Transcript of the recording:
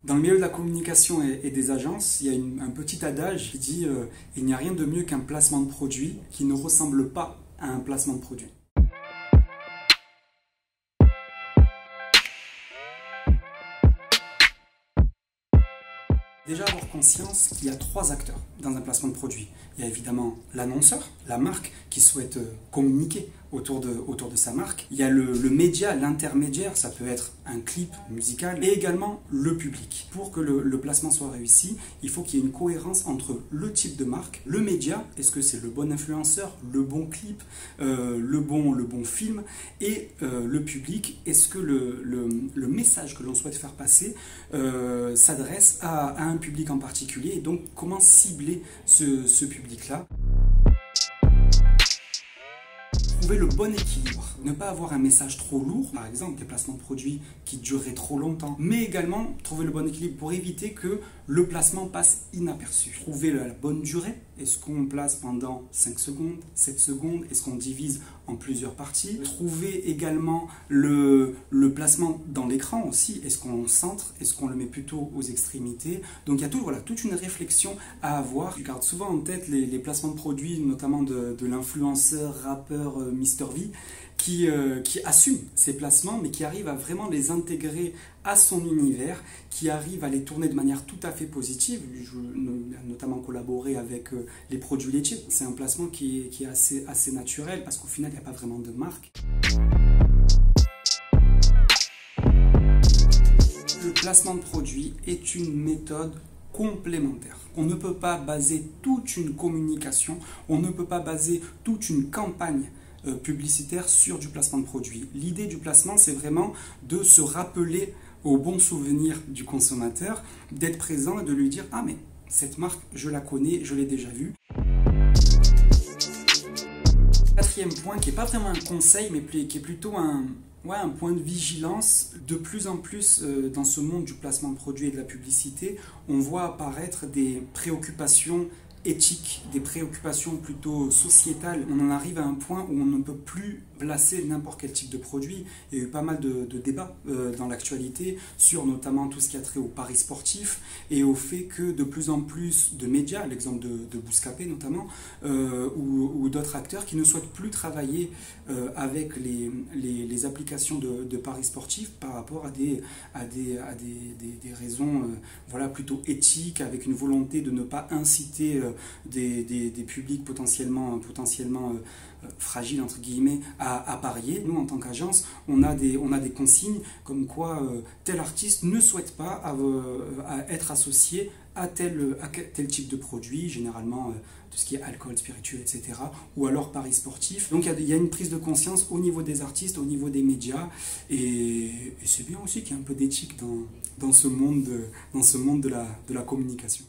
Dans le milieu de la communication et des agences, il y a un petit adage qui dit il n'y a rien de mieux qu'un placement de produit qui ne ressemble pas à un placement de produit. Déjà avoir conscience qu'il y a trois acteurs dans un placement de produit. Il y a évidemment l'annonceur, la marque qui souhaite communiquer autour de sa marque. Il y a le média, l'intermédiaire, ça peut être un clip musical, et également le public. Pour que le placement soit réussi, il faut qu'il y ait une cohérence entre le type de marque, le média, est-ce que c'est le bon influenceur, le bon clip, le bon film, et le public, est-ce que le message que l'on souhaite faire passer s'adresse à un public en particulier, et donc comment cibler ce public-là. Trouver le bon équilibre, ne pas avoir un message trop lourd, par exemple des placements de produits qui dureraient trop longtemps, mais également trouver le bon équilibre pour éviter que le placement passe inaperçu. Trouver la bonne durée, est-ce qu'on place pendant 5 secondes, 7 secondes, est-ce qu'on divise en plusieurs parties. Trouver également le placement dans l'écran aussi, est-ce qu'on centre, est-ce qu'on le met plutôt aux extrémités. Donc il y a toute une réflexion à avoir. Je garde souvent en tête les placements de produits, notamment de l'influenceur, rappeur Mr V, qui assume ses placements, mais qui arrive à vraiment les intégrer à son univers, qui arrive à les tourner de manière tout à fait positive. Je notamment collaboré avec les produits laitiers. C'est un placement qui est assez naturel, parce qu'au final, il n'y a pas vraiment de marque. Le placement de produit est une méthode complémentaire. On ne peut pas baser toute une communication, on ne peut pas baser toute une campagne publicitaire sur du placement de produit. L'idée du placement, c'est vraiment de se rappeler au bon souvenir du consommateur, d'être présent et de lui dire « Ah mais cette marque, je la connais, je l'ai déjà vue ». Quatrième point, qui n'est pas vraiment un conseil, mais qui est plutôt un point de vigilance. De plus en plus, dans ce monde du placement de produits et de la publicité, on voit apparaître des préoccupations éthiques, des préoccupations plutôt sociétales. On en arrive à un point où on ne peut plus placer n'importe quel type de produit. Il y a eu pas mal de débats dans l'actualité sur notamment tout ce qui a trait aux paris sportifs et au fait que de plus en plus de médias, l'exemple de Bouscapé notamment, ou d'autres acteurs qui ne souhaitent plus travailler avec les applications de paris sportifs par rapport à des raisons plutôt éthiques, avec une volonté de ne pas inciter des publics potentiellement fragiles entre guillemets à parier. Nous, en tant qu'agence, on a des consignes comme quoi tel artiste ne souhaite pas à être associé à tel type de produit, généralement tout ce qui est alcool, spiritueux, etc. ou alors paris sportifs. Donc il y a une prise de conscience au niveau des artistes, au niveau des médias, et c'est bien aussi qu'il y ait un peu d'éthique dans ce monde de la communication.